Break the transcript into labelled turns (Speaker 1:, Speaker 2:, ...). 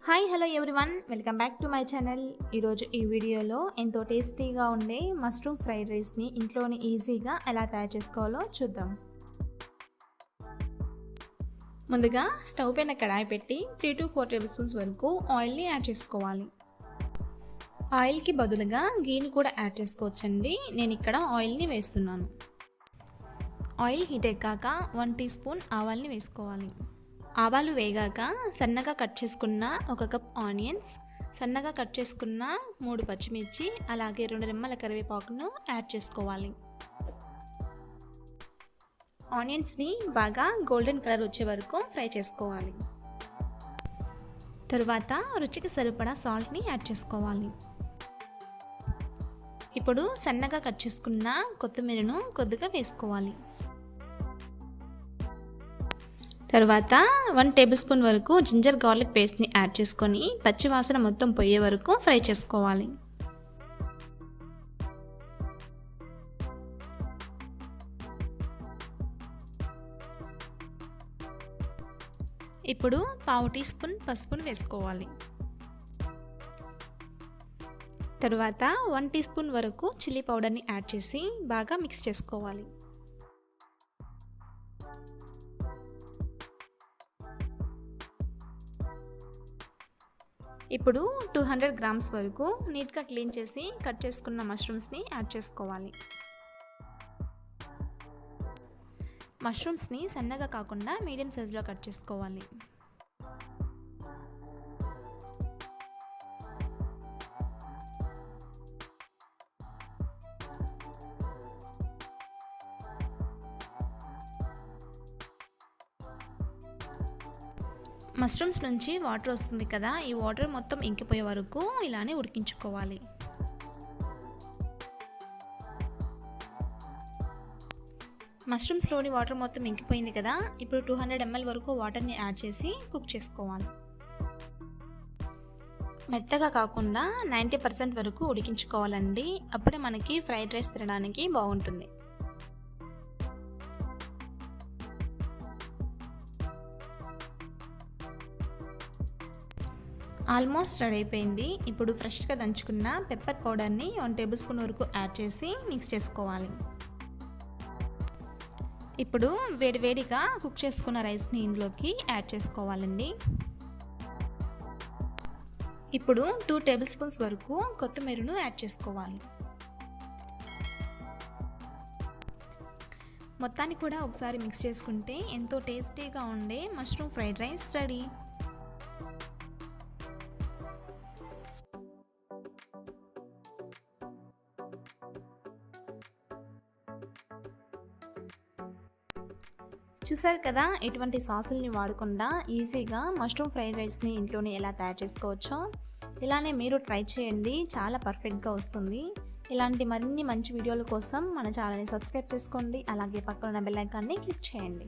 Speaker 1: Hi hello everyone, welcome back to my channel. ఈరోజు ఈ వీడియోలో ఎంతో టేస్టీగా ఉండే మష్రూమ్ ఫ్రైడ్ రైస్ని ఇంట్లోనే ఈజీగా ఎలా తయారు చేసుకోవాలో చూద్దాం. ముందుగా స్టవ్ పైన కడాయి పెట్టి 3 to 4 టేబుల్ స్పూన్స్ వరకు ఆయిల్ని యాడ్ చేసుకోవాలి. ఆయిల్కి బదులుగా గీని కూడా యాడ్ చేసుకోవచ్చండి. నేను ఇక్కడ ఆయిల్ని వేస్తున్నాను. ఆయిల్ హీట్ ఎక్కాక 1 టీ స్పూన్ ఆవాల్ని వేసుకోవాలి. ఆవాలు వేగాక సన్నగా కట్ చేసుకున్న 1 కప్ ఆనియన్స్, సన్నగా కట్ చేసుకున్న 3 పచ్చిమిర్చి, అలాగే 2 రెమ్మల కరివేపాకును యాడ్ చేసుకోవాలి. ఆనియన్స్ని బాగా గోల్డెన్ కలర్ వచ్చే వరకు ఫ్రై చేసుకోవాలి. తరువాత రుచికి సరిపడా సాల్ట్ని యాడ్ చేసుకోవాలి. ఇప్పుడు సన్నగా కట్ చేసుకున్న కొత్తిమీరను కొద్దిగా వేసుకోవాలి. తరువాత 1 టేబుల్ స్పూన్ వరకు జింజర్ గార్లిక్ పేస్ట్ని యాడ్ చేసుకొని పచ్చి వాసన మొత్తం పోయే వరకు ఫ్రై చేసుకోవాలి. ఇప్పుడు 1/2 టీ స్పూన్ పసుపును వేసుకోవాలి. తరువాత 1 టీ స్పూన్ వరకు చిల్లీ పౌడర్ని యాడ్ చేసి బాగా మిక్స్ చేసుకోవాలి. ఇప్పుడు 200 గ్రామ్స్ వరకు నీట్గా క్లీన్ చేసి కట్ చేసుకున్న మష్రూమ్స్ని యాడ్ చేసుకోవాలి. మష్రూమ్స్ని సన్నగా కాకుండా మీడియం సైజులో కట్ చేసుకోవాలి. మష్రూమ్స్ నుంచి వాటర్ వస్తుంది కదా, ఈ వాటర్ మొత్తం ఇంకిపోయే వరకు ఇలానే ఉడికించుకోవాలి. మష్రూమ్స్లోని వాటర్ మొత్తం ఇంకిపోయింది కదా, ఇప్పుడు 200 ml వరకు వాటర్ని యాడ్ చేసి కుక్ చేసుకోవాలి. మెత్తగా కాకుండా 90% వరకు ఉడికించుకోవాలండి. అప్పుడే మనకి ఫ్రైడ్ రైస్ తినడానికి బాగుంటుంది. ఆల్మోస్ట్ రెడీ అయిపోయింది. ఇప్పుడు ఫ్రెష్గా దంచుకున్న పెప్పర్ పౌడర్ని 1 టేబుల్ స్పూన్ వరకు యాడ్ చేసి మిక్స్ చేసుకోవాలి. ఇప్పుడు వేడివేడిగా కుక్ చేసుకున్న రైస్ని ఇందులోకి యాడ్ చేసుకోవాలండి. ఇప్పుడు 2 టేబుల్ స్పూన్స్ వరకు కొత్తిమీరను యాడ్ చేసుకోవాలి. మొత్తాన్ని కూడా ఒకసారి మిక్స్ చేసుకుంటే ఎంతో టేస్టీగా ఉండే మష్రూమ్ ఫ్రైడ్ రైస్ రెడీ. చూసారు కదా, ఎటువంటి సాసుల్ని వాడకుండా ఈజీగా మష్రూమ్ ఫ్రైడ్ రైస్ని ఇంట్లోనే ఎలా తయారు చేసుకోవచ్చో. ఇలానే మీరు ట్రై చేయండి, చాలా పర్ఫెక్ట్గా వస్తుంది. ఇలాంటి మరిన్ని మంచి వీడియోల కోసం మన ఛానల్ని సబ్స్క్రైబ్ చేసుకోండి, అలాగే పక్కన ఉన్న బెల్ ఐకాన్ని క్లిక్ చేయండి.